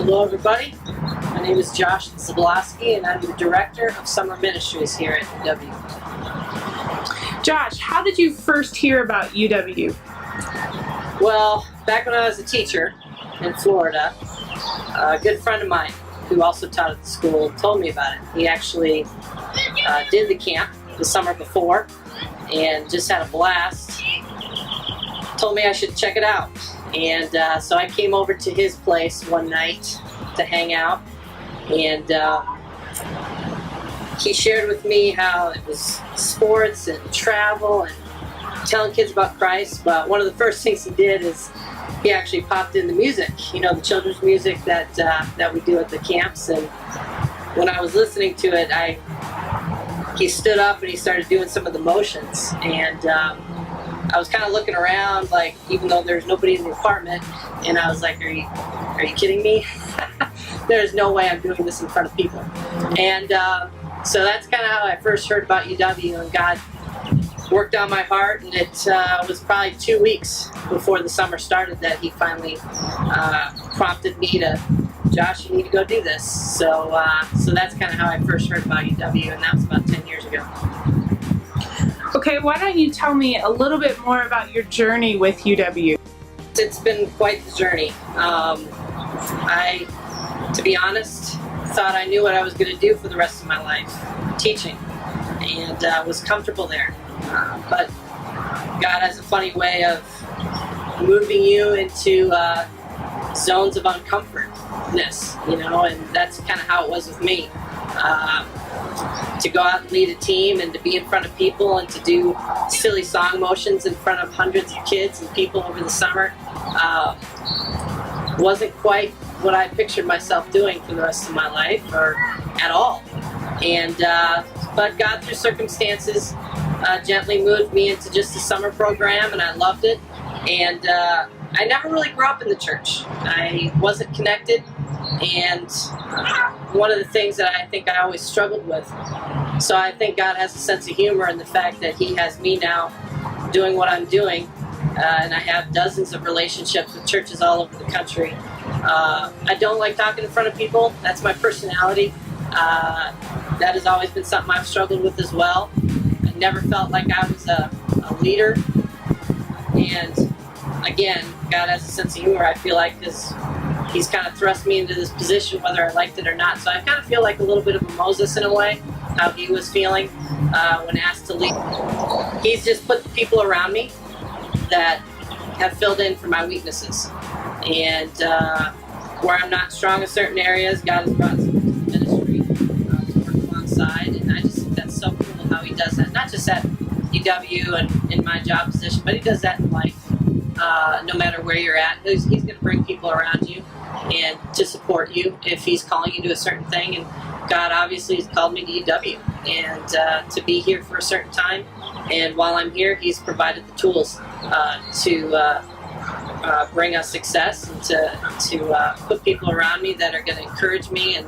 Hello, everybody. My name is Josh Zablosky, and I'm the Director of Summer Ministries here at UW. Josh, how did you first hear about UW? Well, back when I was a teacher in Florida, a good friend of mine who also taught at the school told me about it. He actually did the camp the summer before and just had a blast. Told me I should check it out. And so I came over to his place one night to hang out, and he shared with me how it was sports and travel and telling kids about Christ. But one of the first things he did is he actually popped in the music, the children's music that we do at the camps. And when I was listening to it, he stood up and he started doing some of the motions, and I was kind of looking around, like, even though there's nobody in the apartment, and I was like, are you kidding me? There's no way I'm doing this in front of people. And so that's kind of how I first heard about UW, and God worked on my heart, and it was probably 2 weeks before the summer started that he finally prompted me to, Josh, you need to go do this. So that's kind of how I first heard about UW, and that was about 10 years ago. Okay, why don't you tell me a little bit more about your journey with UW? It's been quite the journey. I, to be honest, thought I knew what I was going to do for the rest of my life, teaching, and was comfortable there. But God has a funny way of moving you into zones of uncomfortness, and that's kind of how it was with me. To go out and lead a team and to be in front of people and to do silly song motions in front of hundreds of kids and people over the summer wasn't quite what I pictured myself doing for the rest of my life, or at all. And but God, through circumstances, gently moved me into just a summer program, and I loved it. And I never really grew up in the church. I wasn't connected. And one of the things that I think I always struggled with. So I think God has a sense of humor in the fact that He has me now doing what I'm doing, and I have dozens of relationships with churches all over the country. I don't like talking in front of people. That's my personality. That has always been something I've struggled with as well. I never felt like I was a leader. And again, God has a sense of humor, I feel like, because He's kind of thrust me into this position whether I liked it or not. So I kind of feel like a little bit of a Moses in a way, how he was feeling when asked to lead. He's just put the people around me that have filled in for my weaknesses. And where I'm not strong in certain areas, God has brought some ministry to work alongside. And I just think that's so cool how He does that. Not just at UW and in my job position, but He does that in life. No matter where you're at, He's going to bring people around you and to support you if He's calling you to a certain thing. And God obviously has called me to UW and to be here for a certain time. And while I'm here, He's provided the tools to bring us success and to put people around me that are going to encourage me, and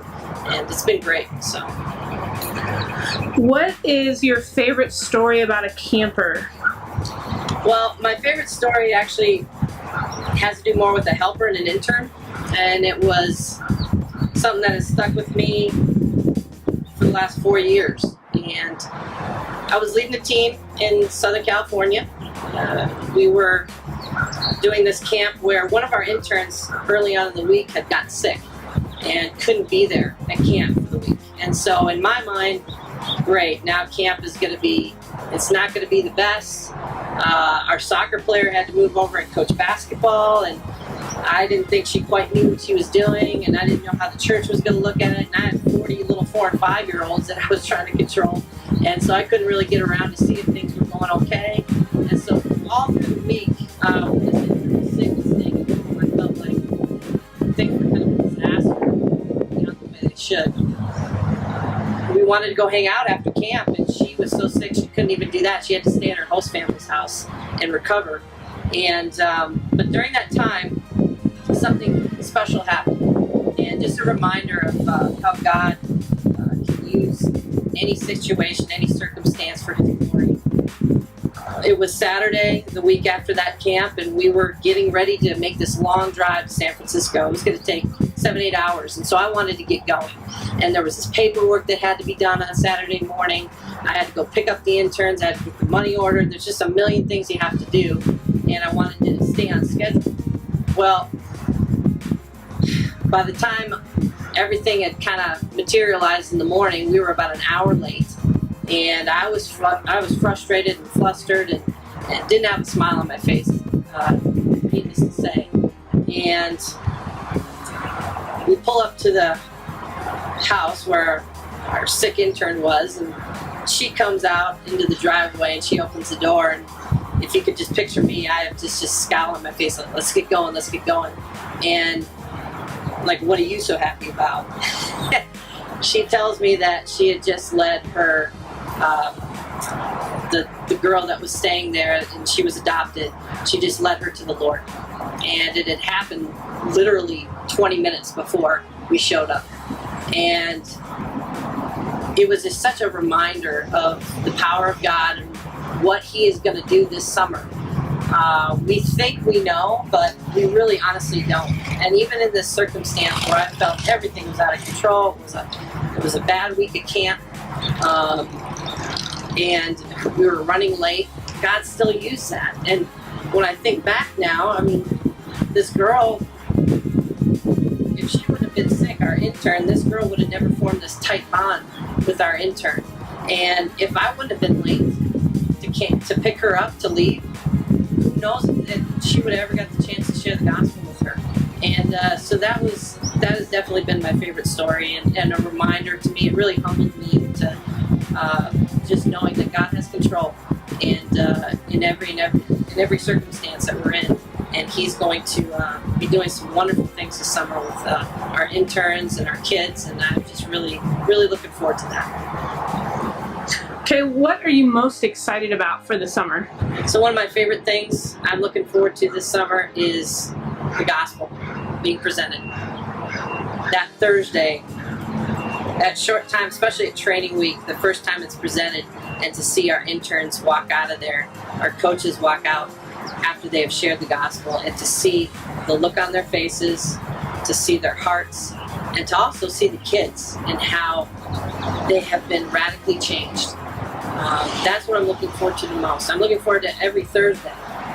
it's been great. So, what is your favorite story about a camper? Well, my favorite story actually has to do more with a helper and an intern, and it was something that has stuck with me for the last 4 years. And I was leading a team in Southern California. We were doing this camp where one of our interns early on in the week had gotten sick and couldn't be there at camp for the week. And so in my mind, great, now camp is going to be, it's not going to be the best. Our soccer player had to move over and coach basketball, and I didn't think she quite knew what she was doing, and I didn't know how the church was going to look at it, and I had 40 little 4 and 5-year-olds that I was trying to control, and so I couldn't really get around to see if things were going okay. And so all through the week, this sickness thing, I felt like things were kind of a disaster, the way they should. We wanted to go hang out after camp, and she was so sick she couldn't even do that. She had to stay at her host family's house and recover. And but during that time, something special happened, and just a reminder of how God can use any situation, any circumstance for His glory. It was Saturday, the week after that camp, and we were getting ready to make this long drive to San Francisco. It was going to take 7-8 hours, and so I wanted to get going. And there was this paperwork that had to be done on Saturday morning. I had to go pick up the interns. I had to get the money ordered. There's just a million things you have to do, and I wanted to stay on schedule. Well, by the time everything had kind of materialized in the morning, we were about an hour late, and I was frustrated and flustered and didn't have a smile on my face, needless to say. And we pull up to the house where our sick intern was, and she comes out into the driveway and she opens the door, and if you could just picture me, I have just scowl on my face like, let's get going. And like, what are you so happy about? She tells me that she had just led her the girl that was staying there, and she was adopted, she just led her to the Lord. And it had happened literally 20 minutes before we showed up. And it was just such a reminder of the power of God and what He is going to do this summer. We think we know, but we really honestly don't. And even in this circumstance where I felt everything was out of control, it was a bad week at camp, and we were running late, God still used that. And when I think back now, I mean, this girl, if she would have been sick, our intern, this girl would have never formed this tight bond with our intern. And if I wouldn't have been late to pick her up to leave, who knows if she would have ever got the chance to share the gospel with her. And so that has definitely been my favorite story, and a reminder to me. It really humbled me to just knowing that God has control, and in every circumstance that we're in, and He's going to be doing some wonderful things this summer with our interns and our kids, and I'm just really looking forward to that. Okay, what are you most excited about for the summer? So one of my favorite things I'm looking forward to this summer is the gospel being presented. That Thursday, that short time, especially at training week, the first time it's presented, and to see our interns walk out of there, our coaches walk out after they have shared the gospel, and to see the look on their faces, to see their hearts, and to also see the kids and how they have been radically changed. That's what I'm looking forward to the most. I'm looking forward to every Thursday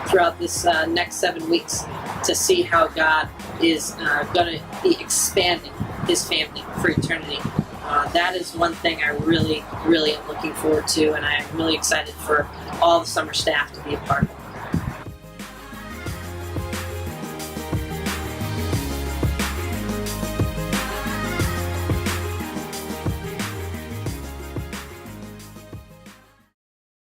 throughout this next 7 weeks to see how God is going to be expanding His family for eternity. That is one thing I really am looking forward to, and I'm really excited for all the summer staff to be a part of.